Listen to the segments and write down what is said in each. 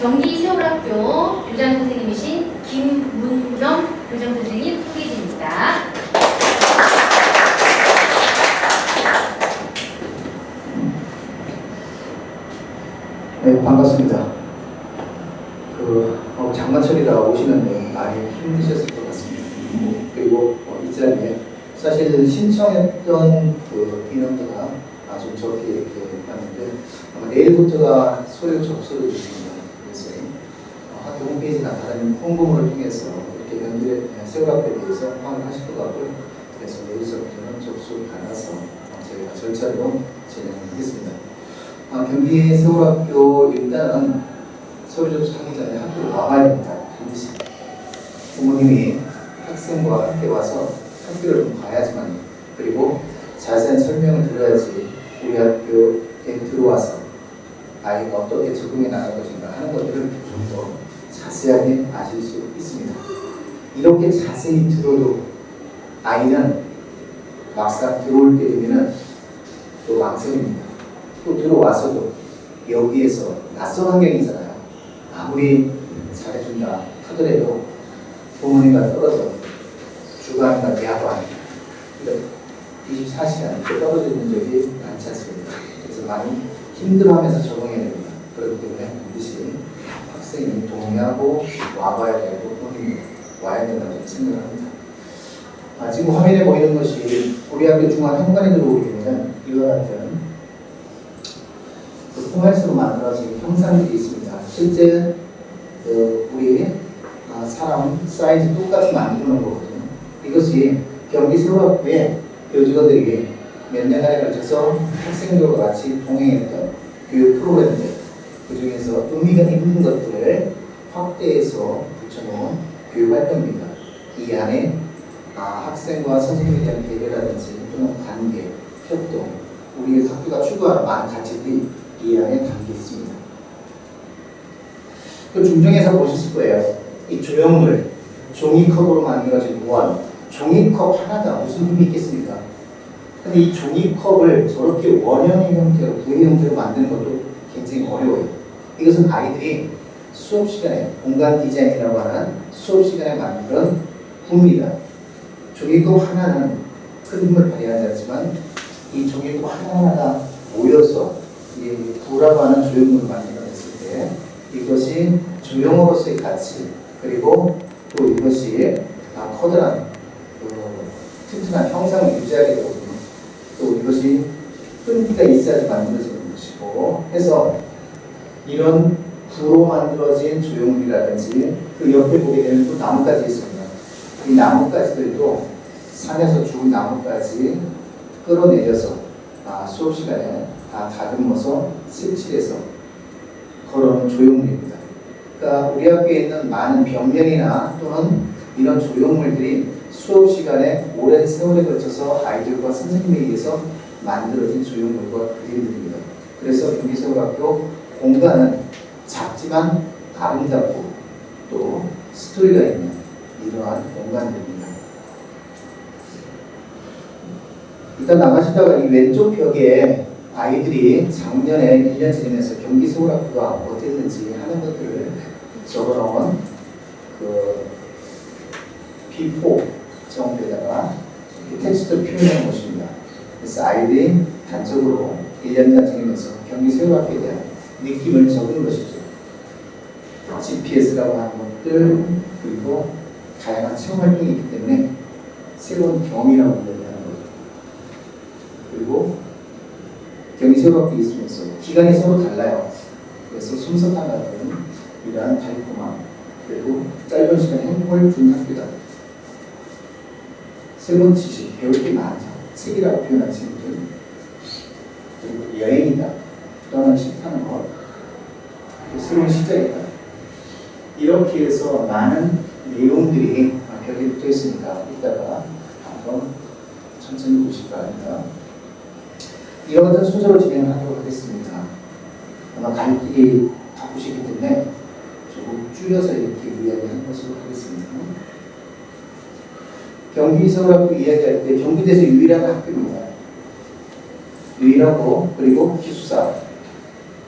경기 세월학교 교장 선생님이신 김문경 교장 선생님 소개해 드립니다. 네, 반갑습니다. 장마철이라 오시는데 많이 힘드셨을 것 같습니다. 그리고 이 자리에 사실 신청했던 그 인원들가 좀 적게 이렇게 봤는데 아마 내일부터가 소요 접수를 있습니다. 그래서 학교 홈페이지나 다른 홍보물을 통해서 이렇게 연대 세월학교에 대해서 확인하실 것 같고요. 그래서 내일서부터는 접수를 받아서 저희가 절차로 진행하겠습니다. 경기 세월학교 일단은 서류 접수하기 전에 학교를 와봐야 됩니다. 반드시 부모님이 학생과 함께 와서 학교를 좀 봐야지만, 그리고 자세한 설명을 들어야지 우리 학교에 들어와서 아이가 어떻게 적응해 나갈 것인가 하는 것들을 좀 더 자세하게 아실 수 있습니다. 이렇게 자세히 들어도 아이는 막상 들어올 때 되면 또 망설입니다. 또 들어와서도 여기에서 낯선 환경이잖아요. 아무리 잘해준다 하더라도 부모님과 떨어져 주간과 야간 24시간 떨어져 있는 적이 많지 않습니다. 그래서 많이 힘들어하면서 적응해야 됩니다. 그렇기 때문에 반드시 학생이 동의하고 와봐야 되고 부모님이 와야 된다고 생각합니다. 지금 화면에 보이는 것이 우리 학교 중앙 현관에 들어오게 되면 이와 같은 포맷으로 만들어진 형상들이 있습니다. 실제 우리 사람 사이즈 똑같이 만들어 놓은 거거든요. 이것이 경기 세월학교에 교직원들이 몇 년간에 걸쳐서 학생들과 같이 동행했던 교육 프로그램들, 그 중에서 의미가 있는 것들을 확대해서 붙여놓은 교육 활동입니다. 이 안에 학생과 선생님에 대한 배려라든지 또는 관계, 협동, 우리 학교가 추구하는 많은 가치들이 이 안에 담겨 있습니다. 그 중정에서 보셨을 거예요. 이 조형물, 종이컵으로 만들어진 원, 종이컵 하나가 무슨 힘이 있겠습니까? 근데 이 종이컵을 저렇게 원형의 형태로, 부의 형태로 만드는 것도 굉장히 어려워요. 이것은 아이들이 수업 시간에, 공간 디자인이라고 하는 수업 시간에 만든 구입니다. 종이컵 하나는 큰 힘을 발휘하지 않지만 이 종이컵 하나하나가 모여서 이 부라고 하는 조형물을 만들어냈을 때 이것이 조형으로서의 가치, 그리고 또 이것이 커다란 튼튼한 형상을 유지하게 되거든요. 또 이것이 끈기가 있어야지 만들어지는 것이고 해서 이런 부로 만들어진 조형물이라든지 그 옆에 보게 되면 또 나뭇가지 있습니다. 이 나뭇가지들도 산에서 죽은 나뭇가지 끌어내려서 수업 시간에 다 다듬어서 색칠해서 걸어놓은 조형물입니다. 그러니까 우리 학교에 있는 많은 벽면이나 또는 이런 조형물들이 수업 시간에 오랜 세월에 걸쳐서 아이들과 선생님에 의해서 만들어진 조형물과 그림들입니다. 그래서 경기세월학교 공간은 작지만 아름답고 또 스토리가 있는 이러한 공간들입니다. 일단 나가시다가 이 왼쪽 벽에 아이들이 작년에 1년 지내면서 경기세월학교가 어땠는지 하는 것들을 적어놓은 그 B4 정도에다가 텍스트 표현해 놓으십니다. 그래서 아이들이 단적으로 1년간 지내면서 경기세월학교에 대한 느낌을 적은 것이죠. GPS라고 하는 것들, 그리고 다양한 체험 활동이 있기 때문에 새로운 경험이라고 얘기하는 거죠. 그리고 경기세월학교에 있으면서 기간이 서로 달라요. 그래서 솜사탕 같은 이러한 달콤함, 그리고 짧은 시간에 행복을 준 학교다. 새로운 지식, 배울 게 많죠. 책이라고 표현한 친구들, 그리고 여행이다, 떠나는 식하는 것, 새로운 시작이다. 이렇게 해서 많은 내용들이 벽에 붙어 있으니까 이따가 한번 천천히 보시기 바랍니다. 이와 같은 순서로 진행하도록 하겠습니다. 아마 갈 길이 바쁘시기 때문에 조금 줄여서 이렇게 이야기하는 것으로 하겠습니다. 경기세월학교 이야기할 때 경기도에서 유일한 학교입니다. 유일하고, 그리고 기숙사,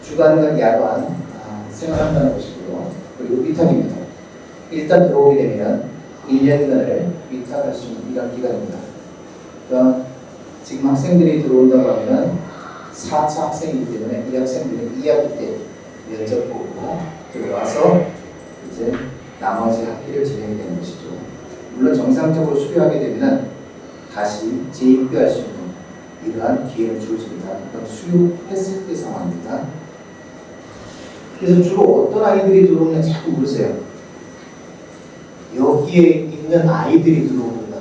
주간과 야간 생활한다는 것이고요. 그리고 위탁입니다. 일단 들어오게 되면 1년간을 위탁할 수 있는 이런 기간입니다. 그러니까 지금 학생들이 들어온다고 하면 4차 학생이기 때문에 이 학생들은 2학기 때 면접 보고 들어와서 이제 나머지 학기를 진행이 되는 것이죠. 물론 정상적으로 수료하게 되면 다시 재입교할 수 있는 이러한 기회를 주어집니다. 그럼 수료했을 때 상황입니다. 그래서 주로 어떤 아이들이 들어오냐 자꾸 물으세요. 여기에 있는 아이들이 들어옵니다.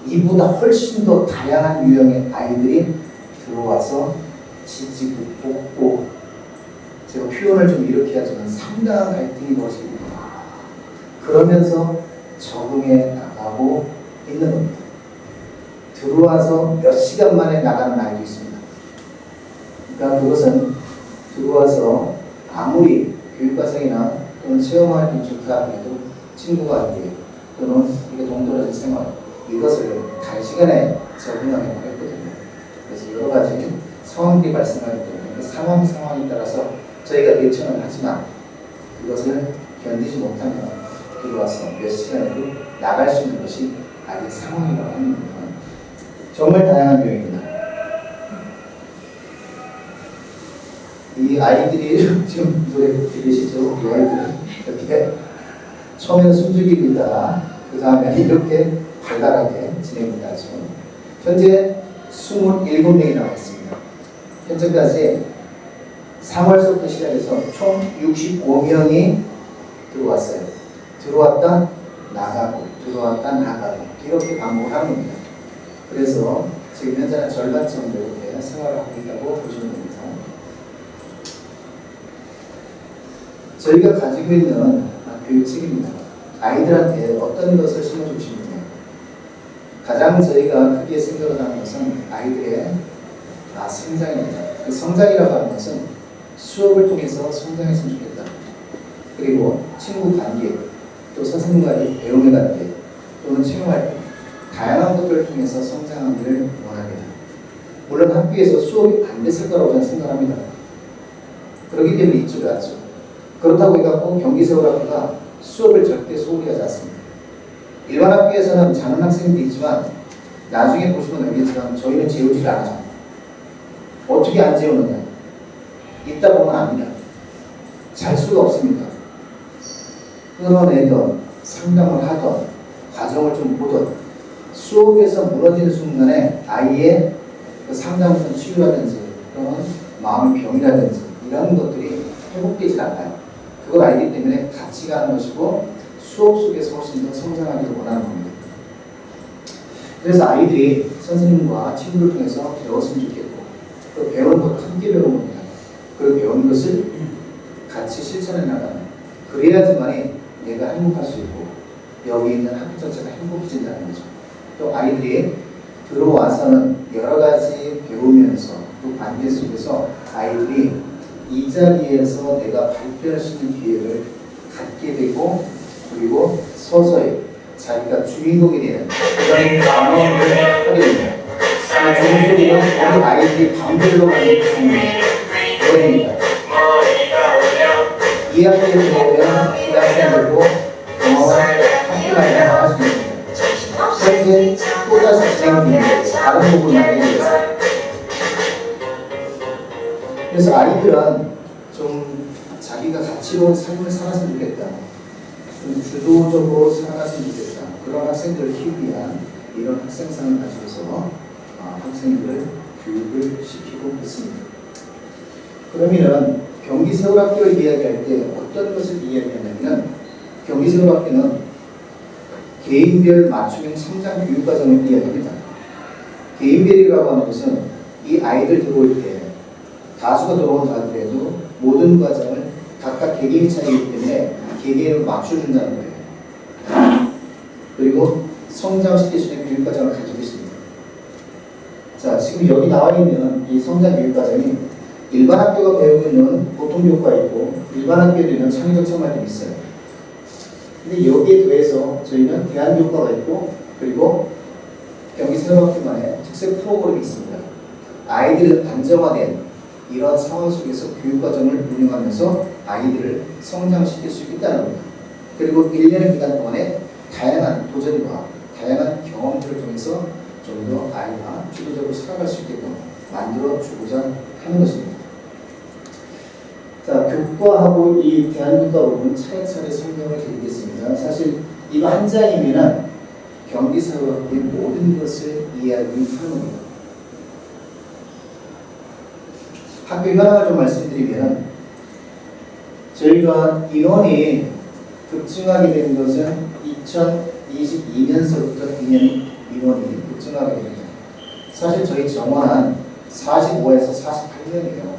이보다 훨씬 더 다양한 유형의 아이들이 들어와서 지지고 볶고, 제가 표현을 좀 이렇게 하지만 상당한 갈등이 벌어집니다. 그러면서 적응해 나가고 있는 겁니다. 들어와서 몇 시간 만에 나가는 아이도 있습니다. 그러니까 그것은 들어와서 아무리 교육과정이나 또는 체험활동 좋다 해도 친구가 안 돼요. 또는 이게 동떨어진 생활, 이것을 단시간에 적응하려고 했거든요. 그래서 여러 가지 상황들이 발생하기 때문에 그 상황에 따라서 저희가 대처는 하지만 그것을 견디지 못하면 들어와서 몇 시간에도 나갈 수 있는 것이 아이의 상황이라고 하는 겁니다. 정말 다양한 유형입니다. 이 아이들이 지금 노래 들으시죠? 이 아이들은 이렇게 처음에는 숨죽이고 있다가 그 다음에 이렇게 발랄하게 진행이 되죠. 현재 27명이 나와 있습니다. 현재까지 3월서부터 시작해서 총 65명이 들어왔어요. 들어왔다 나가고 들어왔다 나가고 이렇게 반복을 하는 겁니다. 그래서 지금 현재는 절반 정도 이렇게 생활을 하고 있다고 보시면 됩니다. 저희가 가지고 있는 교육책입니다. 아이들한테 어떤 것을 심어주고 싶느냐. 가장 저희가 크게 생각을 하는 것은 아이들의 성장입니다. 그 성장이라고 하는 것은 수업을 통해서 성장했으면 좋겠다. 그리고 친구 관계, 또 선생님과의 배움의 관계, 또는 체험활동, 다양한 것들을 통해서 성장하기를 원합니다. 물론 학교에서 수업이 안 됐을 거라고 저는 생각합니다. 그렇기 때문에 이쪽에 왔죠. 그렇다고 해갖고 경기세월학교가 수업을 절대 소홀히 하지 않습니다. 일반 학교에서는 자는 학생도 있지만 나중에 보시면 알겠지만 저희는 재우질 않아요. 어떻게 안 재우느냐? 있다 보면 압니다. 잘 수가 없습니다. 끌어내던, 상담을 하던, 과정을 좀 보던, 수업에서 무너지는 순간에 아이의 그 상담성 치유라든지 또는 마음의 병이라든지 이런 것들이 회복되지 않아요. 그걸 알기 때문에 같이 가는 것이고 수업 속에서 훨씬 더 성장하기를 원하는 겁니다. 그래서 아이들이 선생님과 친구를 통해서 배웠으면 좋겠고 그 배우는 것도 함께 배우는 겁니다. 그 배우는 것을 같이 실천해 나가는, 그래야지만이 내가 행복할 수 있고 여기 있는 학교 자체가 행복해진다는 거죠. 또 아이들이 들어와서는 여러 가지 배우면서 그 관계 속에서 아이들이 이 자리에서 내가 발표할 수 있는 기회를 갖게 되고 그리고 서서히 자기가 주인공이 되는 그런 경험을 하게 됩니다. 주인공은 우리 아이들이 밤별로 가는 경험입니다. 2학기에 들어오면 그 학생들도 경험을 학교에 할 수 있습니다. 현재 또다시 진행 중입니다. 다른 부분을 알게 되었어요. 그래서 아이들은 좀 자기가 가치로운 삶을 살았으면 좋겠다. 좀 주도적으로 살아갔으면 좋겠다. 그런 학생들을 키우기 위한 이런 학생상을 가지고서 학생들을 교육을 시키고 있습니다. 그러면 경기세월학교를 이야기할 때 어떤 것을 이야기하냐면 경기세월학교는 개인별 맞춤형 성장 교육과정을 이야기합니다. 개인별이라고 하는 것은 이 아이들 들어올 때 다수가 들어온다 하더라도 모든 과정을 각각 개개인이 차이기 때문에 개개인을 맞춰준다는 거예요. 그리고 성장시킬 수 있는 교육과정을 가지고 있습니다. 자, 지금 여기 나와 있는 이 성장 교육과정이 일반 학교가 배우고 있는 보통교육과 있고 일반 학교에 있는 창의적 체험활동이 있어요. 근데 여기에 더해서 저희는 대안교육과가 있고 그리고 경기세월학교만의 특색 프로그램이 있습니다. 아이들은 안정화된 이런 상황 속에서 교육과정을 운영하면서 아이들을 성장시킬 수 있다는 겁니다. 그리고 1년의 기간 동안에 다양한 도전과 다양한 경험들을 통해서 좀 더 아이가 주도적으로 살아갈 수 있게끔 만들어주고자 하는 것입니다. 자, 교과하고 이 대한민국과 부분 차례차례 설명을 드리겠습니다. 사실 이거 한 장이면은 경기사회의 모든 것을 이해하기 하는 겁니다. 학교 현황을 좀 말씀드리면 저희가 인원이 급증하게 된 것은 2022년서부터 2년 인원이 급증하게 됩니다. 사실 저희 정원은 45에서 48명이에요.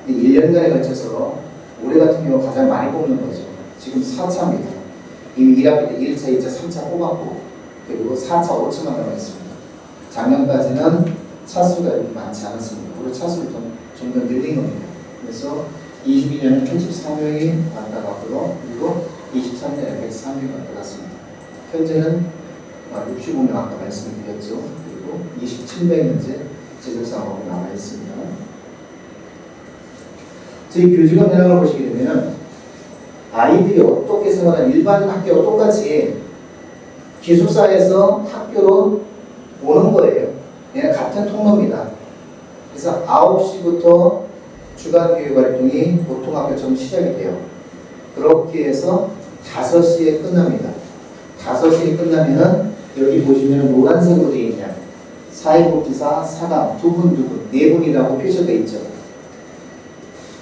1년간에 걸쳐서 올해 같은 경우 가장 많이 뽑는 거죠. 지금 4차입니다. 이미 1학기 때 1차, 2차, 3차 뽑았고 그리고 4차, 5차만 남아있습니다. 작년까지는 차수가 이렇게 많지 않았습니다. 올해 차수를 좀 더 늘린 겁니다. 그래서 22년에 34명이 왔다 갔고요. 그리고 23년에 103명이 왔다 갔습니다. 현재는 65명 아까 말씀드렸죠. 그리고 27명 현재 지적상업으로 남아 있습니다. 저희 교직원 현황을 보시게 되면 아이들이 어떻게 생활하는 일반 학교와 똑같이 기숙사에서 학교로 오는 거예요. 얘는 같은 통로입니다. 그래서 9시부터 주간 교육 활동이 보통 학교처럼 시작이 돼요. 그렇게 해서 5시에 끝납니다. 5시에 끝나면은 여기 보시면 노란색으로 되어 있냐 사회복지사, 사감, 두 분, 네 분이라고 표시되어 있죠.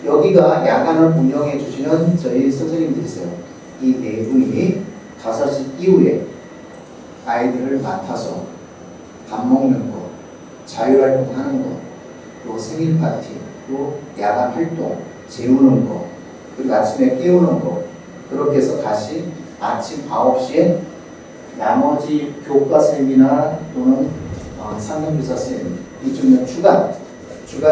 여기가 야간을 운영해 주시는 저희 선생님들이세요. 이 네 분이 5시 이후에 아이들을 맡아서 밥 먹는 거, 자율활동 하는 거, 또 생일 파티, 또 야간 활동, 재우는 거, 그리고 아침에 깨우는 거, 그렇게 해서 다시 아침 9시에 나머지 교과쌤이나 또는 상담교사쌤, 이쪽은 주간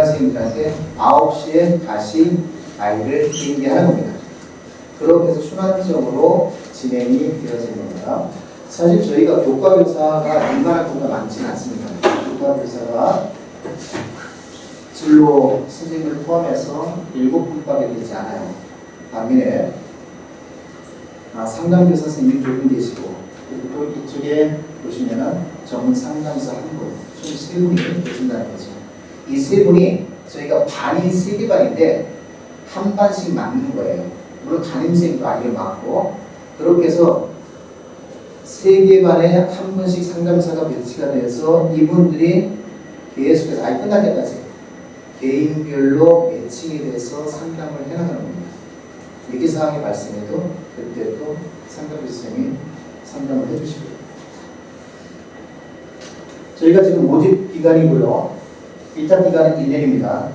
선생님들한테 9시에 다시 아이를 인계하는 겁니다. 그렇게 해서 순환적으로 진행이 되어지는 겁니다. 사실 저희가 교과교사가 일반학 보다 많지는 않습니다. 교과교사가 진로 선생님을 포함해서 7분밖에 되지 않아요. 반면에 상담교사 선생님이 2분 계시고 그리고 또 이쪽에 보시면은 전문 상담사 한 분, 총 3분이 계신다는 거죠. 이 3분이 저희가 반이 3개 반인데 한 반씩 맡는 거예요. 물론 담임선생님도 아이를 맡고 그렇게 해서 3개 반에 한 분씩 상담사가 배치가 돼서 이분들이 계속해서 아이 끝날 때까지 개인별로 매칭이 돼서 상담을 해나가는 겁니다. 위기 상황이 발생해도 그때 또 상담교수님이 상담을 해주시고요. 저희가 지금 모집 기간이고요. 1차 기간은 1년입니다.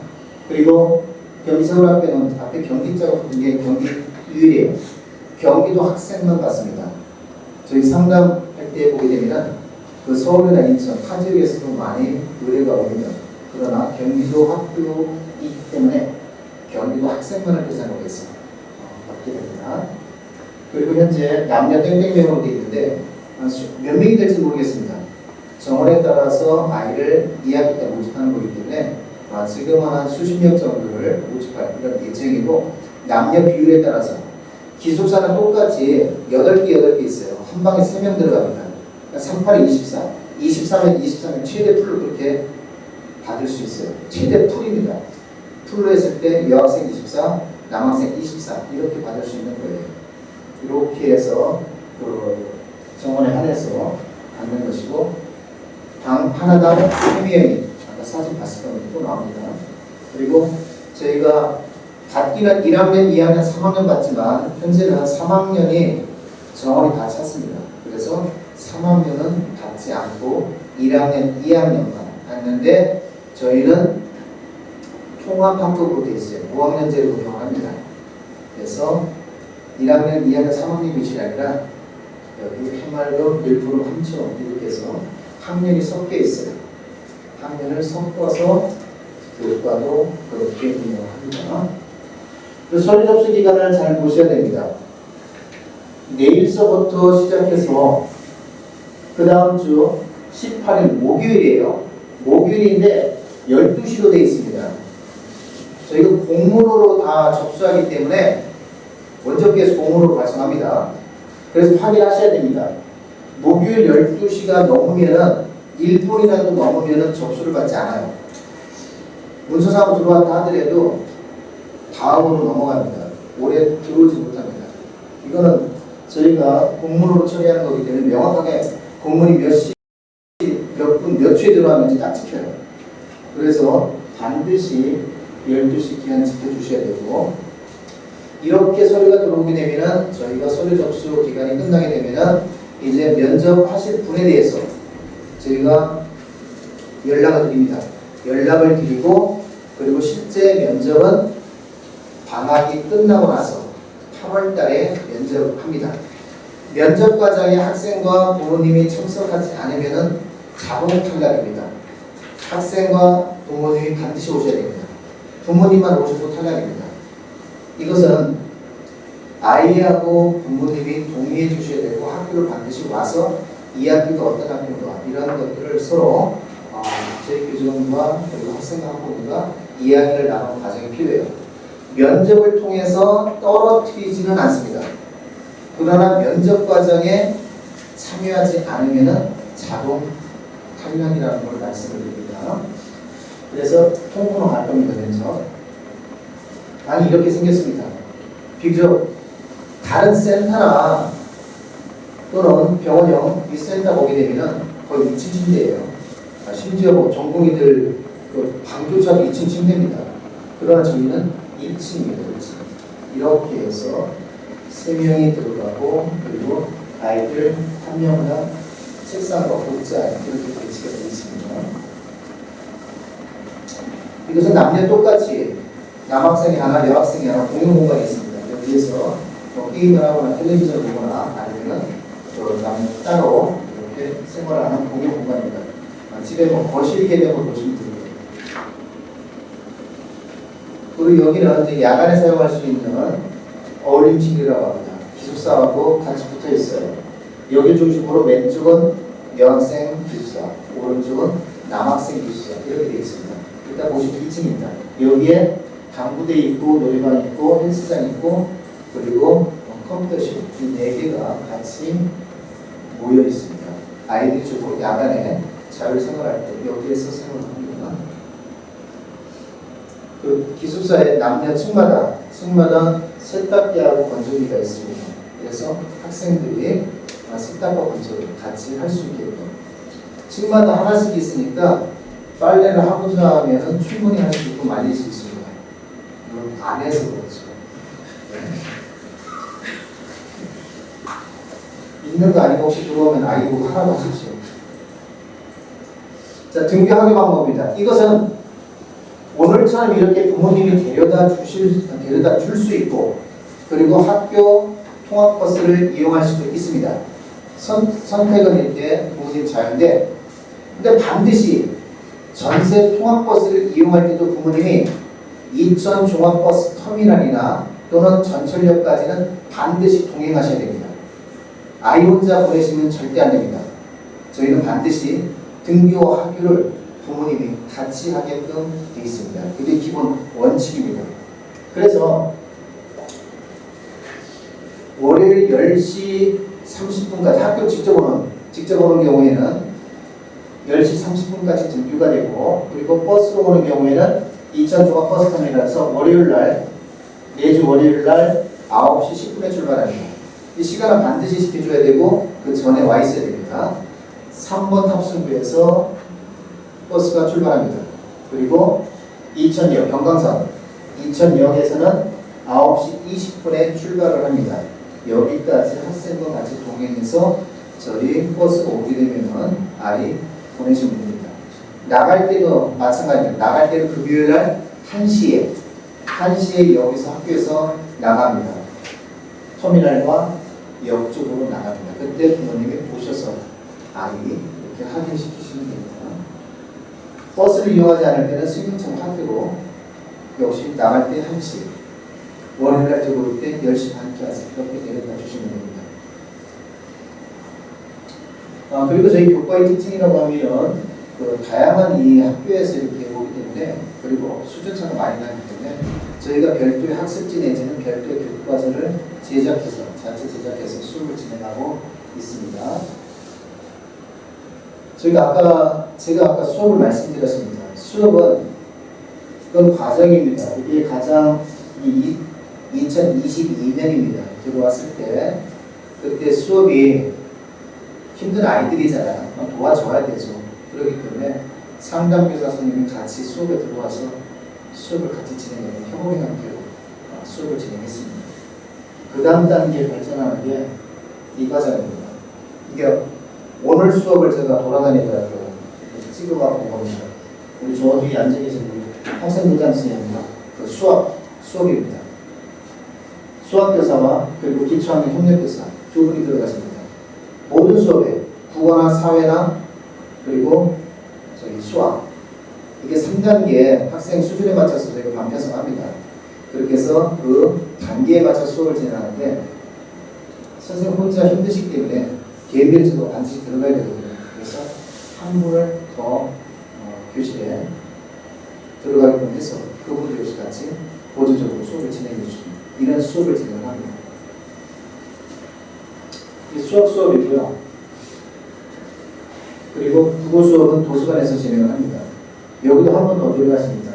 그리고 경기서울학교는 앞에 경기자가 붙은 게 경기 유일이에요. 경기도 학생만 받습니다. 저희 상담할 때 보게 되면 그 서울이나 인천, 타 지역에서도 많이 의뢰가 오거든요. 그러나 경기도 학교이기 때문에 경기도 학생만을 대상으로 해서 받게 됩니다. 그리고 현재 남녀 땡땡명으로 되어 있는데 몇 명이 될지 모르겠습니다. 정원에 따라서 아이를 2학기 때 모집하는 거기 때문에 지금은 한 수십 명 정도를 모집할 이런 예정이고 남녀 비율에 따라서 기숙사는 똑같이 8개 있어요. 한 방에 3명 들어갑니다. 그러니까 38에 24, 23면 최대 풀로 그렇게 받을 수 있어요. 최대 풀입니다. 풀로 했을 때 여학생 24, 남학생 24 이렇게 받을 수 있는 거예요. 이렇게 해서 그 정원에 한해서 받는 것이고 방 하나당 3명이 아까 사진 봤을 겁니다. 또 나옵니다. 그리고 저희가 받기는 1학년, 2학년, 3학년 받지만 현재는 3학년이 정원이 다 찼습니다. 그래서 3학년은 받지 않고 1학년, 2학년만 받는데 저희는 통합학급으로 되어 있어요. 5학년제로 운영합니다. 그래서 1학년, 2학년, 3학년 교실이 아니라 여기 해말로 1% 함초 이렇게 해서 학년이 섞여 있어요. 학년을 섞어서 교과도 그렇게 운영합니다. 그 서류 접수 기간을 잘 보셔야 됩니다. 내일서부터 시작해서 그 다음 주 18일 목요일이에요. 목요일인데 12시로 되어 있습니다. 저희가 공문으로 다 접수하기 때문에 원저기에서 공문으로 발송합니다. 그래서 확인하셔야 됩니다. 목요일 12시가 넘으면은 1분이라도 넘으면은 접수를 받지 않아요. 문서사고 들어왔다 하더라도 다음으로 넘어갑니다. 오래 들어오지 못합니다. 이거는 저희가 공문으로 처리하는 거기 때문에 명확하게 공문이 몇 시, 몇 분, 몇 초에 들어왔는지 딱 지켜요. 그래서 반드시 12시 기한 지켜주셔야 되고, 이렇게 서류가 들어오게 되면은 저희가 서류 접수 기간이 끝나게 되면은 이제 면접하실 분에 대해서 저희가 연락을 드립니다. 연락을 드리고, 그리고 실제 면접은 방학이 끝나고 나서 8월 달에 면접합니다. 면접 과정에 학생과 부모님이 참석하지 않으면은 자동 탈락입니다. 학생과 부모님이 반드시 오셔야 됩니다. 부모님만 오셔도 탈락입니다. 이것은 아이하고 부모님이 동의해 주셔야 되고, 학교를 반드시 와서 이 학교가 어떤 학교인가 이런 것들을 서로 저희 교직원과 그리고 학생과 학부모가 이야기를 나누는 과정이 필요해요. 면접을 통해서 떨어뜨리지는 않습니다. 그러나 면접 과정에 참여하지 않으면 자동 탈락이라는 걸 말씀을 드립니다. 그래서 통보로 갈 겁니다. 면접. 아니 이렇게 생겼습니다. 비교적 다른 센터나 또는 병원형 이 센터 보게 되면 거의 2층 침대예요. 심지어 뭐 전공의들 그 방조차도 2층 침대입니다. 그러나 저희는 1층입니다. 1층. 이렇게 해서 3명이 들어가고, 그리고 아이들 1명당 책상과 복자 이렇게 배치가 되어 있습니다. 이것은 남녀 똑같이 남학생이 하나, 여학생이 하나 공용 공간이 있습니다. 여기에서 뭐 게임을 하거나 텔레비전을 보거나 아니면 남녀 따로 이렇게 생활하는 공용 공간입니다. 집에 뭐 거실 개념으로 보시면 됩니다. 그리고 여기는 이제 야간에 사용할 수 있는 어울림실이라고 합니다. 기숙사하고 같이 붙어 있어요. 여기 중심으로 왼쪽은 여학생 기숙사, 오른쪽은 남학생 기숙사 이렇게 되어 있습니다. 일단 보시면 2층입니다. 여기에 당구대 있고 놀이방 있고 헬스장 있고 그리고 컴퓨터실 이 4개가 같이 모여 있습니다. 아이들이 주로 야간에 자율생활할 때 여기에서 생활합니다. 그 기숙사의 남녀 층마다 세탁기하고 건조기가 있습니다. 그래서 학생들이 세탁과 건조를 같이 할 수 있게끔 층마다 하나씩 있으니까 빨래를 하고자 하면 충분히 할 수 있고 말릴 수 있습니다. 물론 안에서 그렇죠. 있는 거 아니고 혹시 들어오면 아이 보고 하라고 하십시오. 자, 등교 학교 방법입니다. 이것은 오늘처럼 이렇게 부모님이 데려다 줄 수 있고, 그리고 학교 통학버스를 이용할 수도 있습니다. 선택은 이렇게 부모님 자유인데, 근데 반드시 전세 통학버스를 이용할 때도 부모님이 이천 종합버스 터미널이나 또는 전철역까지는 반드시 동행하셔야 됩니다. 아이 혼자 보내시면 절대 안 됩니다. 저희는 반드시 등교와 학교를 부모님이 같이 하게끔 되어 있습니다. 그게 기본 원칙입니다. 그래서 월요일 10시 30분까지 학교 직접 오는 경우에는 10시 30분까지 등교가 되고, 그리고 버스로 오는 경우에는 이천 종합버스터미널에서 매주 월요일날 9시 10분에 출발합니다. 이 시간은 반드시 지켜줘야 되고 그 전에 와 있어야 됩니다. 3번 탑승구에서 버스가 출발합니다. 그리고 이천역 경강선 이천역에서는 9시 20분에 출발을 합니다. 여기까지 학생과 같이 동행해서 저희 버스가 오게 되면 아이 보내시면 됩니다. 나갈 때도 마찬가지입니다. 나갈 때는 금요일날 1시에 여기서 학교에서 나갑니다. 터미널과 역 쪽으로 나갑니다. 그때 부모님이 보셔서 아이 이렇게 확인시키시면 됩니다. 버스를 이용하지 않을 때는 승용차 학교로 역시 나갈 때 1시, 월요일날 들어올 때 10시 반까지 그렇게 내려다 주시면 됩니다. 그리고 저희 교과의 특징이라고 하면 그 다양한 이 학교에서 이렇게 오기 때문에, 그리고 수준차가 많이 나기 때문에 저희가 별도의 학습지 내지는 별도의 교과서를 제작해서 자체 제작해서 수업을 진행하고 있습니다. 제가 아까 수업을 말씀드렸습니다. 수업은 그건 과정입니다. 이게 가장 2022년입니다. 들어왔을 때 그때 수업이 힘든 아이들이잖아요. 도와줘야 되죠. 그렇기 때문에 상담교사 선생님이 같이 수업에 들어와서 수업을 같이 진행하는 협업의 형태로 수업을 진행했습니다. 그 다음 단계에 발전하는 게 이 과정입니다. 이게 오늘 수업을 제가 돌아다니다가 찍어갖고 봅니다. 우리 저 뒤에 앉아 계신 학생부장 선생님과 그 수업입니다. 수학교사와 그리고 기초학년 협력교사 두 분이 들어가십니다. 모든 수업에 국어나 사회나 그리고 수학 이게 3단계 학생 수준에 맞춰서 저희가 반편성합니다. 그렇게 해서 그 단계에 맞춰 수업을 진행하는데 선생님 혼자 힘드시기 때문에 개별적으로 반드시 들어가야 되거든요. 그래서 한 분을 더 교실에 들어가게끔 해서 그분들 역시 같이 보조적으로 수업을 진행해 주십니다. 이런 수업을 진행합니다. 이 수업이고요. 그리고 국어 수업은 도서관에서 진행을 합니다. 여기도 한 번 더 들어가십니다.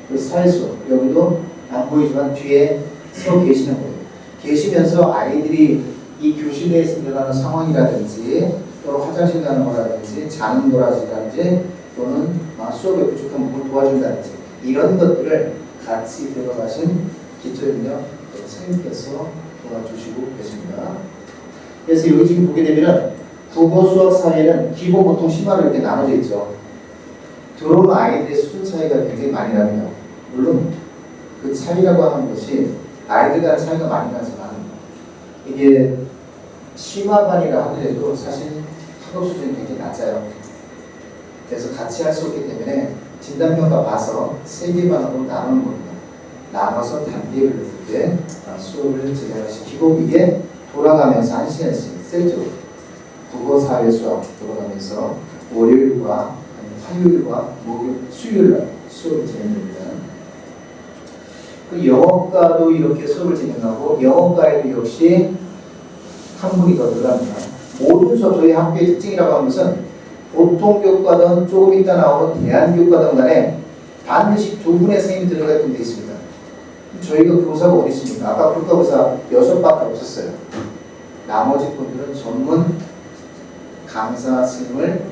그 사회 수업 여기도 안 보이지만 뒤에 서 계시는 거예요. 계시면서 아이들이 이 교실 내에서 일어나는 상황이라든지 또는 화장실 가는 거라든지 자는 거라든지 또는 수업에 부족한 부분을 도와준다든지 이런 것들을 같이 들어가신 기초협력 선생님께서 도와주시고 계십니다. 그래서 여기 지금 보게 되면 국어, 수학, 사회는 기본 보통 심화로 이렇게 나눠져 있죠. 들어온 아이들의 수준 차이가 굉장히 많이 납니다. 물론 그 차이라고 하는 것이 아이들 간 차이가 많이 나지만 이게 심화반이라 하더라도 사실 학업 수준이 굉장히 낮아요. 그래서 같이 할 수 없기 때문에 진단평가 봐서 3개 반으로 나누는 겁니다. 나눠서 단계별로 이렇게 수업을 진행시키고 이게 돌아가면서 1시간씩 세트로 국어, 사회, 수학 돌아가면서 월요일과 화요일과 목요일, 수요일날 수업을 진행됩니다. 그 영어과도 이렇게 수업을 진행하고 영어과에도 역시 한 분이 더 들어갑니다. 모든 수업 저희 학교의 특징이라고 하는 것은 보통 교과든 조금 있다 나오는 대안교과든 간에 반드시 두 분의 선생님이 들어가게끔 되어 있습니다. 저희가 교사가 어디 있습니까? 아까 국가교사 6밖에 없었어요. 나머지 분들은 전문 강사 선생님을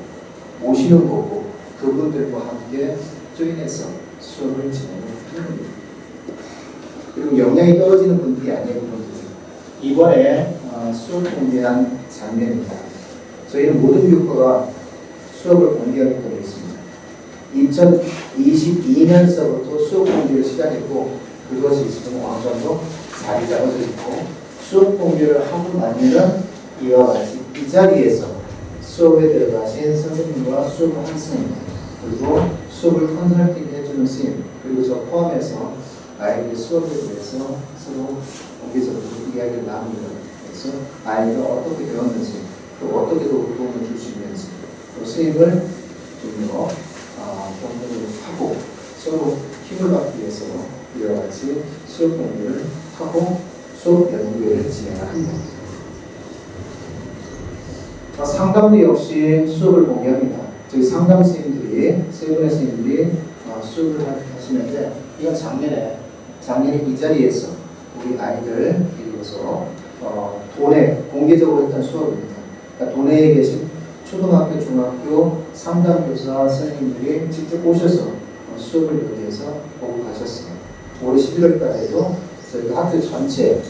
모시는 거고 그분들과 함께 조인해서 수업을 진행을 하는 겁니다. 그리고 역량이 떨어지는 분들이 아니고 분들이 이번에 수업 공개한 장면입니다. 저희는 모든 교과가 수업을 공개하게끔 되어 있습니다. 2022년서부터 수업 공개를 시작했고 그것이 지금 어느 정도 자리 잡아져 있고 수업 공개를 하고 나면은 이와 같이 이 자리에서 수업에 들어가신 선생님과 수업 학생 그리고 수업을 컨설팅 해주는 선생님 그리고 저 포함해서 아이들의 수업에 대해서 서로 공개적으로 이야기를 나눕니다. 그래서 아이가 어떻게 배웠는지 또 어떻게 도움을 줄 수 있는지 또 선생님을 좀 더 경험을 하고 서로 힘을 받기 위해서 이와 같이 수업 공개를 하고 수업 연구회를 진행합니다. 상담도 역시 수업을 공개합니다. 저희 상담 선생님들이 세 분의 선생님들이 수업을 하시는데 이건 작년에 이 자리에서 우리 아이들 이루어서 도내 공개적으로 했던 수업입니다. 그러니까 도내에 계신 초등학교, 중학교 상담교사 선생님들이 직접 오셔서 수업을 여기에서 보고 가셨어요. 올해 11월까지도 저희가 학교 전체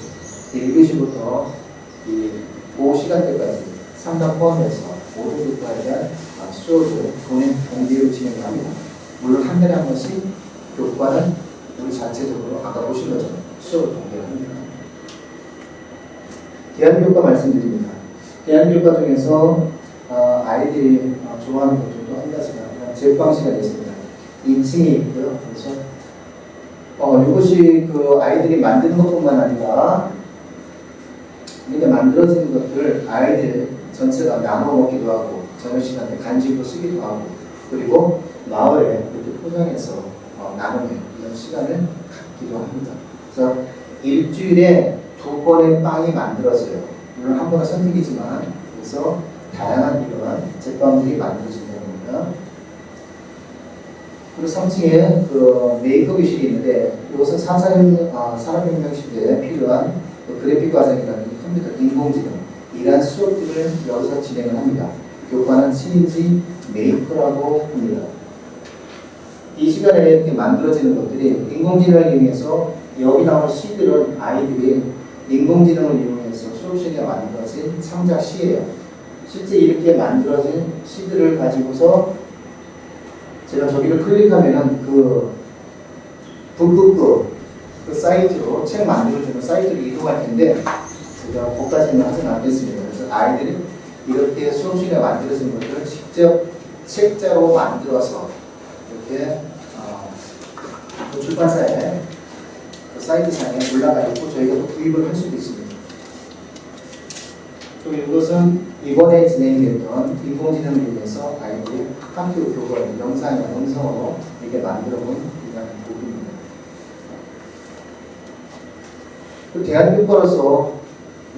1교시부터 이 오후 시간대까지 상담 포함해서 모든 교과에 대한 수업을 도내 공개로 진행합니다. 물론 한 달에 한 번씩 교과는 우리 자체적으로 아까 보신 것처럼 수업을 공개합니다. 대안교과 말씀드립니다. 대안교과 중에서 아이들이 좋아하는 것 중에 또 한 가지가 제빵 시간이 있습니다. 2층에 있고요. 그래서 이것이 그 아이들이 만드는 것뿐만 아니라 이렇게 만들어진 것들 아이들 전체가 나눠 먹기도 하고 저녁 시간에 간식으로 쓰기도 하고 그리고 마을에 이렇게 포장해서 나누는 이런 시간을 갖기도 합니다. 그래서 일주일에 2번의 빵이 만들어져요. 물론 한 번은 선택이지만 그래서 다양한 이런 제빵들이 만들어진다는 겁니다. 그리고 3층에 그 메이크업실이 있는데 이것은 산업혁명 시대에 필요한 그 그래픽 과정이라는 컴퓨터 인공지능 이러한 수업들을 여기서 진행을 합니다. 교과는 시인지 메이커라고 합니다. 이 시간에 이렇게 만들어지는 것들이 인공지능을 이용해서 여기 나오는 시들은 아이들이 인공지능을 이용해서 수업 시간에 만들어진 창작 시예요. 실제 이렇게 만들어진 시들을 가지고서 제가 저기를 클릭하면은 그 북북북 그 사이트로 책 만들어주는 사이트로 이동할 텐데 제가 거기까지는 하진 않겠습니다. 그래서 아이들이 이렇게 수업 시간에 만들어진 것들을 직접 책자로 만들어서 이렇게 그 출판사에 그 사이트상에 올라가 있고 저희가 또 구입을 할 수도 있습니다. 또 이것은 이번에 진행이 됐던 인공지능을 이용해서 아이들이 학교 교과를 영상이나 음성으로 이렇게 만들어 본 이런 부분입니다. 그 대한교과로서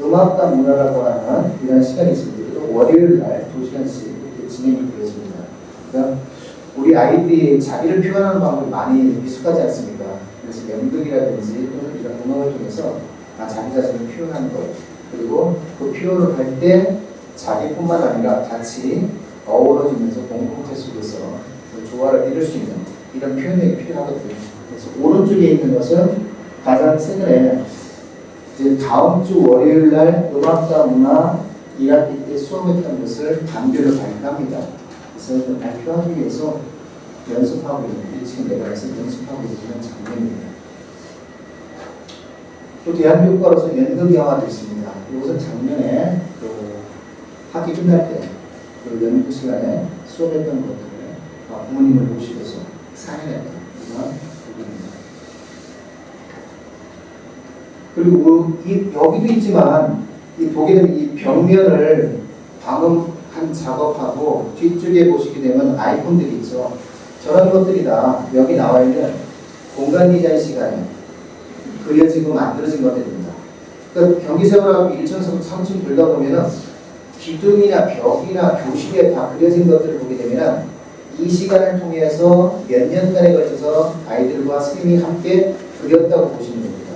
음악과 문화라고 하는 이런 시간이 있습니다. 월요일 날 2시간씩 이렇게 진행이 되었습니다. 그러니까 우리 아이들이 자기를 표현하는 방법이 많이 미숙하지 않습니까? 그래서 연극이라든지 또는 이런 음악을 통해서 자기 자신을 표현하는 것 그리고 그 표현을 할 때 자기뿐만 아니라 같이 어우러지면서 공동체 속에서 조화를 이룰 수 있는 이런 표현이 필요하거든요. 그래서 오른쪽에 있는 것은 가장 최근에 이제 다음 주 월요일 날 음악과 문화 1학기 때 수업했던 것을 단계로 발표합니다. 그래서 그 발표하기 위해서 연습하고 있는 1층 내려가서 연습하고 있는 장면입니다. 또 대한교과로서 연극 영화도 있습니다. 이것은 작년에 그 학기 끝날 때 그 연극 시간에 수업했던 것들을 부모님을 모시고서 상영했던 이런 부분입니다. 그리고 여기도 있지만 이 보게 되면 이 벽면을 방음한 작업하고 뒤쪽에 보시게 되면 아이콘들이 있죠. 저런 것들이 다 여기 나와 있는 공간 디자인 시간에 그려지고 만들어진 것들입니다. 그러니까 경기세월하고 1층, 3층 돌다 보면은 기둥이나 벽이나 교실에 다 그려진 것들을 보게 되면은 이 시간을 통해서 몇 년간에 걸쳐서 아이들과 선생님이 함께 그렸다고 보시면 됩니다.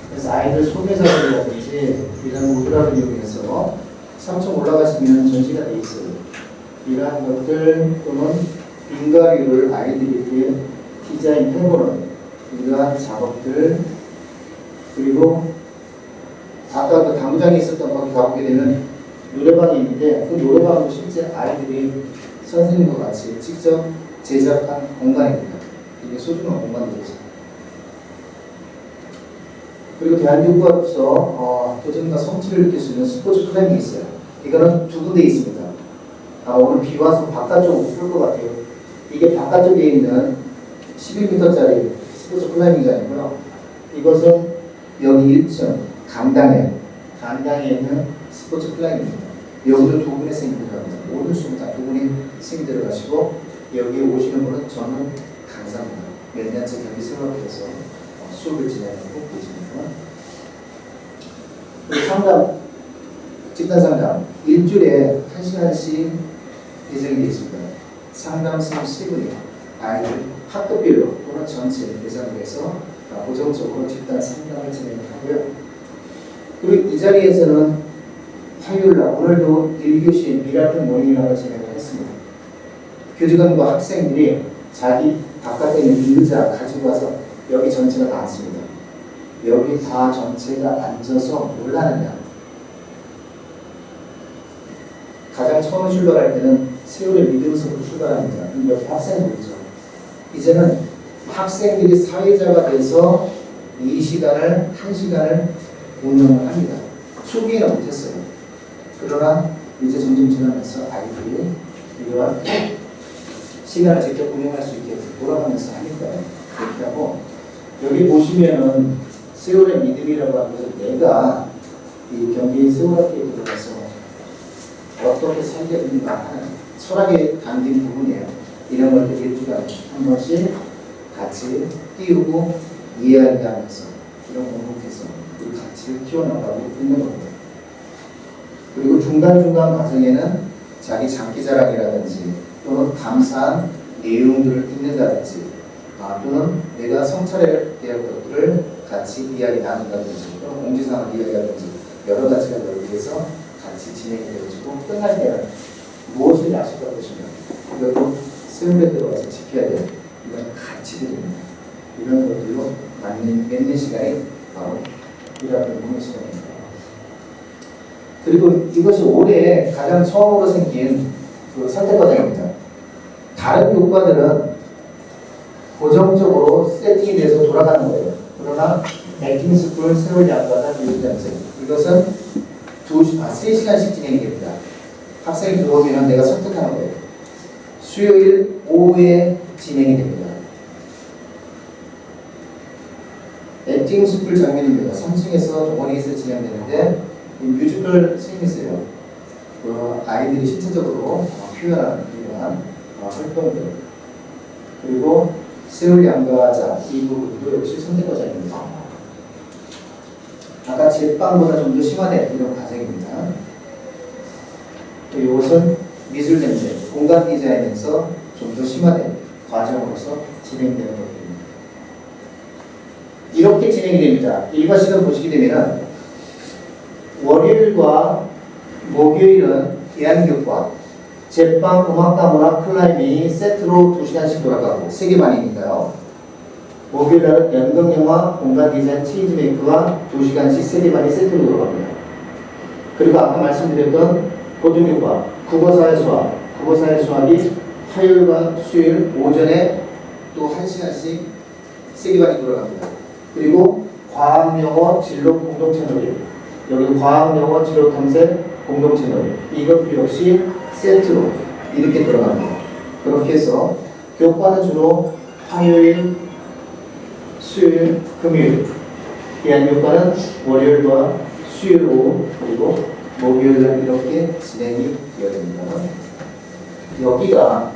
그래서 아이들 소매자들이라든지 이런 우드락을 이용해서 3층 올라가시면 전시가 되어 있어요. 이러한 것들 또는 빙가류를 아이들이 이렇게 디자인해보는 이러한 작업들 그리고 아까 그 당구장에 있었던 거기 가보게 되면 노래방이 있는데 그 노래방도 실제 아이들이 선생님과 같이 직접 제작한 공간입니다. 이게 소중한 공간이죠. 그리고 대한교과로서 도전과 성취를 느낄 수 있는 스포츠 클라이밍이 있어요. 이거는 2군데 있습니다. 오늘 비 와서 바깥쪽으로 못 볼 것 같아요. 이게 바깥쪽에 있는 11m짜리 스포츠 클라이밍장이고요. 이것은 여기 1층 강당에 있는 스포츠 클라이밍입니다. 여기도 2분의 선생님이 들어갑니다. 모든 수업은 다 2분의 선생님이 들어가시고 여기에 오시는 분은 저는 강사입니다. 몇 년째 경기 생활에서 수업을 진행하고 계십니다. 그리고 상담, 집단 상담 일주일에 1시간씩 예정이 되어 있습니다. 상담 선생님 3분이 아이들 학급별로 또는 전체 대상으로 해서 고정적으로 집단 상담을 진행하고요. 그리고 이 자리에서는 화요일날 오늘도 1교시 미라클 모닝이라고 진행을 했습니다. 교직원과 학생들이 자기 바깥에 있는 의자 가지고 와서 여기 전체가 다 앉습니다. 여기 다 전체가 앉아서 뭘 하느냐. 가장 처음 출발할 때는 세월의 믿음으로 출발합니다. 여기 학생들이죠. 이제는 학생들이 사회자가 돼서 이 시간을 1시간을 운영을 합니다. 초기에는 못했어요. 그러나 이제 점점 지나면서 아이들이 이러한 시간을 직접 운영할 수 있게 돌아가면서 하니까요. 그렇게 하고 여기 보시면은 세월의 믿음이라고 하는 것은 내가 이 경기 세월학교에 들어가서 어떻게 살게 되는가 하는 철학에 담긴 부분이에요. 이런 것들 일주일에 한 번씩 같이 띄우고 이야기하면서 이런 공동체성, 그 가치를 키워나가고 있는 겁니다. 그리고 중간중간 과정에는 자기 장기자랑이라든지 또는 감사한 내용들을 읽는다든지 또는 내가 성찰에 대한 것들을 같이 이야기 나눈다든지 또는 공지사항을 이야기하든지 여러 가지가 여기에서 같이 진행이 되어지고 끝날 때는 무엇을 약속할 것이며 이것도 세운대로 와서 지켜야 될 이런 가치들입니다. 이런 것들로 맺는 시간이 바로 일하는 공의 시간입니다. 그리고 이것이 올해 가장 처음으로 생긴 그 선택 과정입니다. 다른 교과들은 고정적으로 세팅이 돼서 돌아가는 거예요. 그러나 액팅스쿨, 세월 양과단, 유기장생 이것은 3시간씩 진행이 됩니다. 학생이 들어오면 내가 선택하는 거예요. 수요일 오후에 진행이 됩니다. 액팅스쿨 장면입니다. 3층에서 동원에서 진행되는데 이 뮤지컬 씬이 있어요. 그 아이들이 신체적으로 표현하는 이러한 활동들. 그리고 세월 양가자 이 부분도 역시 선택과정입니다. 아까 제빵보다 좀 더 심화된 이런 과정입니다. 이것은 미술 전쟁, 공간 디자인에서 좀 더 심화된 과정으로서 진행되는 것입니다. 이렇게 진행이 됩니다. 일과식을 보시게 되면 월요일과 목요일은 계안교과, 제빵, 음악과 문학, 클라이밍이 세트로 2시간씩 돌아가고 3개 반이니까요. 목요일날은 연극영화, 공간 디자인, 체인지메이크가 2시간씩 3개 반이 세트로 돌아갑니다. 그리고 아까 말씀드렸던 고등교과, 국어사회 수학, 국어사회 수학이 화요일과 수요일 오전에 또 1시간씩 3개 반이 돌아갑니다. 그리고 과학영어 진로 공동 채널이 여기 과학영어 진로 탐색 공동 채널 이것 역시 세트로 이렇게 들어갑니다. 그렇게 해서 교과는 주로 화요일, 수요일, 금요일 계안교과는 월요일과 수요일 오후 그리고 목요일날 이렇게 진행이 되어집니다. 여기가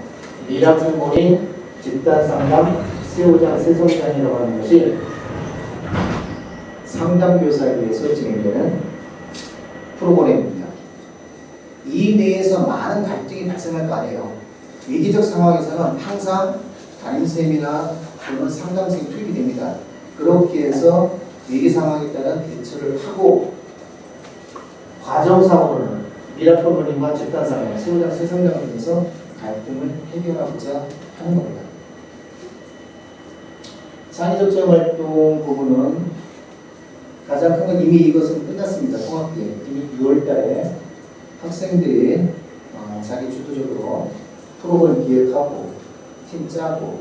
미라클몰인 집단상담 세호장 세성장이라고 하는 것이 상담교사에 의해서 진행되는 프로그램입니다. 이 내에서 많은 갈등이 발생할 거 아니에요. 위기적 상황에서는 항상 담임쌤이나 또는 상담생이 투입이 됩니다. 그렇게 해서 위기 상황에 따른 대처를 하고 과정상으로는 미라클몰인과 집단상담 세호장 세성장을 통해서 갈등을 해결하고자 하는 겁니다. 창의적정 활동 부분은 가장 큰 건 이미 이것은 끝났습니다. 통합기획 이미 6월달에 학생들이 자기 주도적으로 프로그램 기획하고 팀 짜고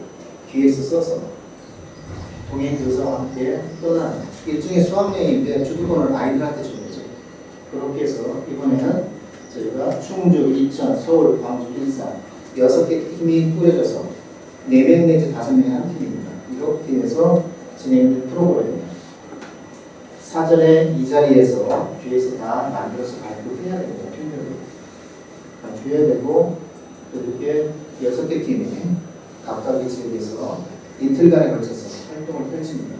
기획서 써서 동행 교사와 함께 떠나는 일종의 수학여행인데 주도권을 아이들한테 주는 거죠. 그렇게 해서 이번에는 저희가 충주, 이천, 서울, 광주, 일산 6개 팀이 꾸려져서 4명 내지 5명의 한 팀입니다. 이렇게 해서 진행된 프로그램입니다. 사전에 이 자리에서 뒤에서 다 만들어서 발표해야 됩니다. 발표해야 되고 이렇게 6개 팀이 각각의 지역에서 이틀간에 걸쳐서 활동을 펼칩니다.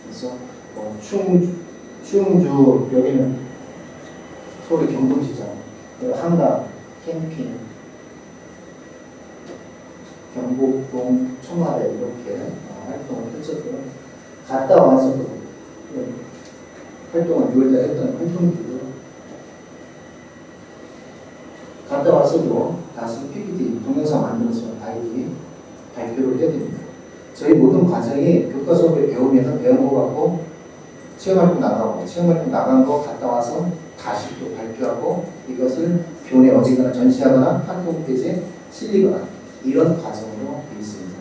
그래서 충주 여기는 서울 경동시장, 한강, 캠핑, 경복동, 청와대 이렇게 활동을 펼쳤고요. 갔다 와서 활동을 6월달에 했던 활동이고요. 갔다 와서도 다시 PPT 동영상 만들어서 아이들이 발표를 해야 됩니다. 저희 모든 과정이 교과 수업을 배우면 배운 거 갖고 체험활동 나가고 체험활동 나간 거 갔다 와서 다시 또 발표하고 이것을 교내 어디거나 전시하거나 학교 페이지에 실리거나 이런 과정으로 되어 있습니다.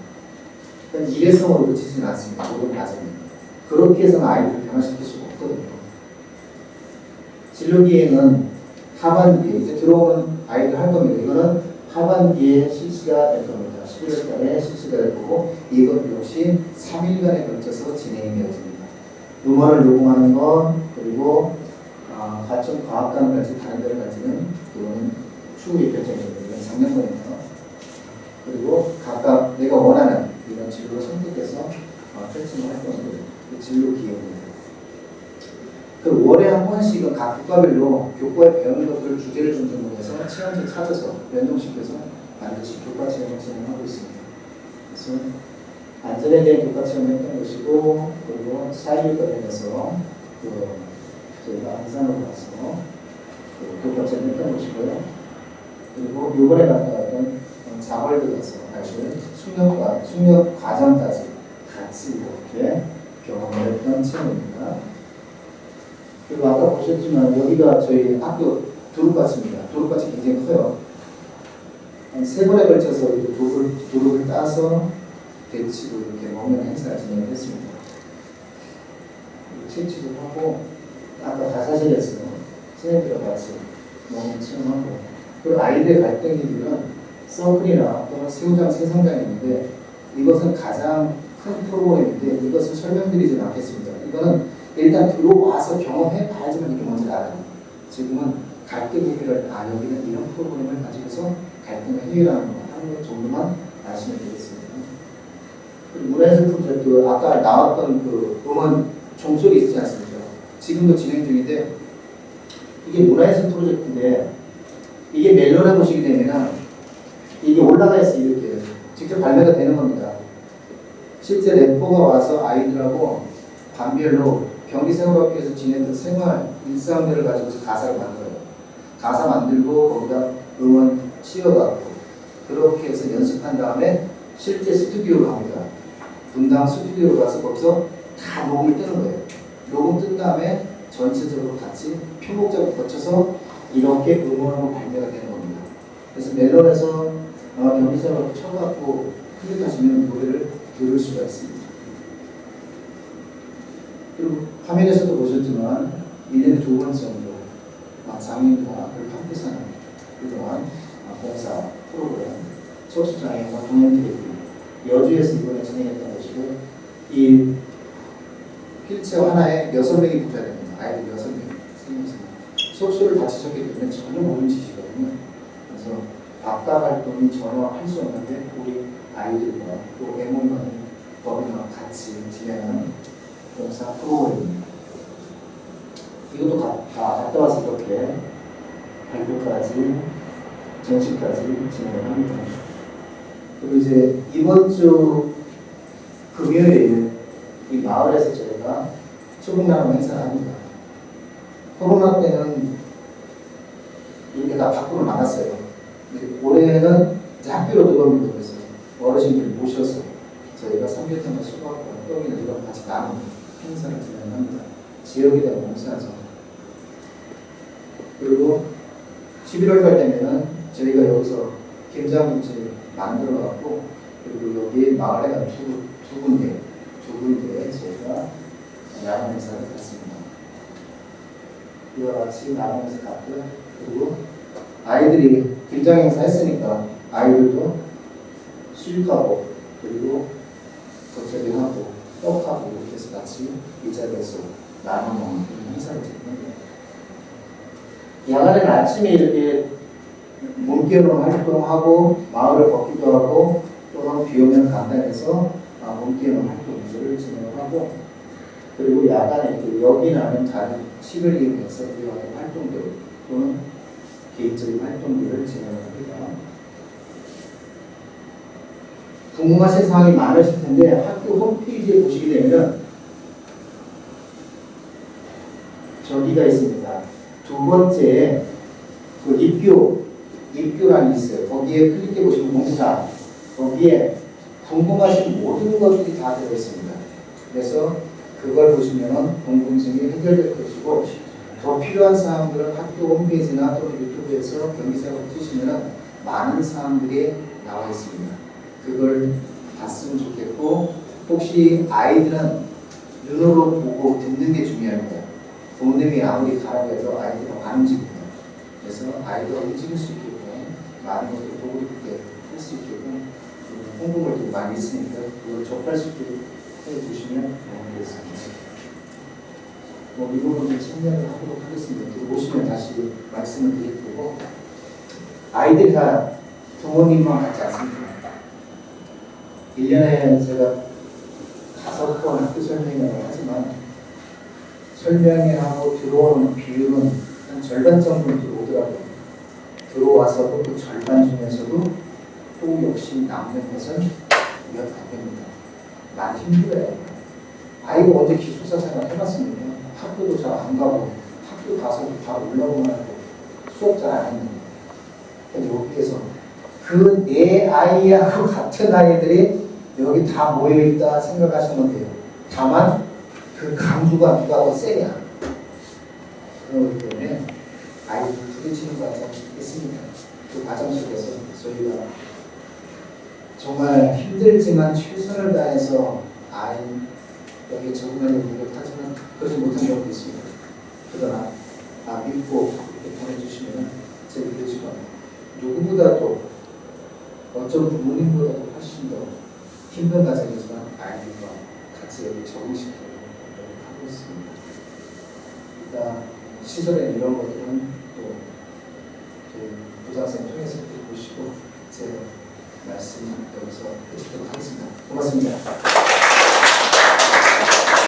그러니까 일회성으로 그치지는 않습니다. 모든 과정입니다. 그렇게 해서는 아이들을 변화시킬 수가 없거든요. 진로기획은 하반기에 이제 들어오는 아이들 할 겁니다. 이거는 하반기에 실시가 될 겁니다. 11월 달에 실시가 될 거고 이것 역시 3일간에 걸쳐서 진행이 되어집니다. 음원을 녹음하는 것 그리고 가점 과학관 같이 다른 데를 가지는 그거는 추후에 결정이 됩니다. 작년번이니까. 그리고 진로 기회입니다. 그 월에 한 번씩은 각 교과별로 교과에 배우는 것들을 주제를 중심으로 해서 체험지 찾아서 연동시켜서 반드시 교과 체험을 진행하고 있습니다. 그래서 안전에 대한 교과 체험을 했던 것이고, 그리고 사회에 관련해서 저희가 안산으로 가서 교과 체험을 했던 것이고요. 그리고 이번에 갔다 왔던 자월도 가서 사실 숙련 과정까지 같이 이렇게 경험을 했던 체험입니다. 그리고 아까 보셨지만 여기가 저희 학교 두릅밭입니다. 두릅밭이 굉장히 커요. 한 3번에 걸쳐서 두릅을 따서 데치고 이렇게 먹는 행사를 진행했습니다. 채취도 하고 아까 가사실에서 선생님들과 같이 먹는 체험하고, 그리고 아이들의 갈등기들은 서클이나 또는 새우장 세상장이 있는데 이것은 가장 큰 프로그램인데 이것을 설명드리지는 않겠습니다. 이거는 일단 들어와서 경험해 봐야지만 이게 뭔지 알아요. 지금은 갈등 해결을 여기는 이런 프로그램을 가지고서 갈등을 해결하는 것 정도만 말씀을 드리겠습니다. 그리고 문화예술 프로젝트 아까 나왔던 그 음원 종소리 있지 않습니까? 지금도 진행 중인데 이게 문화예술 프로젝트인데 이게 멜론에 보시게 되면 이게 올라가 있어 이렇게 직접 발매가 되는 겁니다. 실제 래퍼가 와서 아이들하고 반별로 경기생활학교에서 지내던 생활 일상들을 가지고서 가사를 만들어요. 가사 만들고 거기다 음원 씌워갖고 그렇게 해서 연습한 다음에 실제 스튜디오로 갑니다. 분당 스튜디오로 가서 거기서 다 녹음을 뜨는 거예요. 녹음 뜬 다음에 전체적으로 같이 편곡작을 거쳐서 이렇게 음원으로 발매가 되는 겁니다. 그래서 멜론에서 경기생활학교 쳐갖고 클릭하시면 노래를 들을 수가 있습니다. 그리고 화면에서도 보셨지만 1년에 2번 정도 장애인과 함께 사는 그동안 봉사 프로그램 소수장애인과 동행테레비 여주에서 이번에 진행했던 것이고, 이 휠체어 하나에 6명이 붙어야 됩니다. 아이들 6명. 속수를 다치셨기 때문에 전혀 모르는 짓이거든요. 그래서 바깥 활동이 전혀 할 수 없는데 우리 아이들과 또 애모임하는 법인과 같이 진행하는 봉사 프로그램입니다. 이것도 갔다 와서 이렇게 발표까지 정식까지 진행을 합니다. 그리고 이제 이번 주 금요일에 이 마을에서 저희가 초복나무 행사를 합니다. 코로나 때는 이렇게 다 밖으로 나갔어요. 올해는 이제 학교로 들어오는 거에서 어르신들 모셔서 저희가 삼계탕과 수박과 떡이나 이런 같이 나누는 행사를 진행합니다. 지역에 대한 봉사죠. 그리고 11월달 되면은 저희가 여기서 김장김치 만들어갖고, 그리고 여기 마을에가 두 군데 저희가 야간 행사를 했습니다. 이와 같이 야간 행사 갔고요. 그리고 아이들이 김장 행사 했으니까 아이들도 수육하고 그리고 겉절이하고 떡하고 이렇게 해서 같이 이 자리에서 나눠 먹는 그런 행사를 진행합니다. 야간에는 아침에 이렇게 몸개론 활동하고 마을을 걷기도 하고 또는 비 오면 간단해서 몸개론 활동들을 진행을 하고, 그리고 야간에 여기 나는 다른 식을 이용해서 이용하는 활동들 또는 개인적인 활동들을 진행을 합니다. 궁금하신 사항이 많으실 텐데 학교 홈페이지에 보시게 되면 저기가 있습니다. 두 번째 그 입교란이 있어요. 거기에 클릭해 보시면 공사, 거기에 궁금하신 모든 것들이 다 되어 있습니다. 그래서 그걸 보시면 궁금증이 해결될 것이고, 더 필요한 사항들은 학교 홈페이지나 또는 유튜브에서 경기생활을 치시면 많은 사항들이 나와 있습니다. 그걸 봤으면 좋겠고, 혹시 아이들은 눈으로 보고 듣는 게 중요합니다. 부모님이 아무리 가라고 해도 아이들은 안 움직입니다. 그래서 아이들이 움직일 수 있게끔 많은 것들 보고 있게 할 수 있게끔 홍보물들이 많이 있으니까 그걸 접할 수 있게 해주시면 되겠습니다. 이 부분을 참여를 하도록 하겠습니다. 보시면 다시 말씀을 드릴 거고, 아이들이 다 부모님만 같지 않습니다. 1년에 제가 5번 학교 설명을 하지만 설명회 하고 들어오는 비율은 한 절반 정도 들어오더라고요. 들어와서도 그 절반 중에서도 또 역시 남는 것은 몇 안 됩니다. 많이 힘들어요. 아이고 언제 기숙사 생활 해봤습니까? 학교도 잘 안 가고 학교 가서도 다 올라오면 하고 수업 잘 안 했는데 여기에서 그 내 아이하고 같은 아이들이 여기 다 모여있다 생각하시면 돼요. 다만 그 강도가 누가 더 세냐 그렇기 때문에 아이들 부딪히는 과정이 있습니다. 그 과정 속에서 저희가 정말 힘들지만 최선을 다해서 아이 여기 적응하려고 노력하지만 그러지 못한 경우도 있습니다. 그러나 믿고 이렇게 보내주시면 제 믿어지고 누구보다도 어떤 부모님보다도 훨씬 더 힘든 과정이지만 아이들과 같이 여기 적응시키려고 노력하고 있습니다. 일단 시설에 이런 것들은 또 부장쌤 통해서 보시고 제 말씀 여기서 해주도록 하겠습니다. 고맙습니다.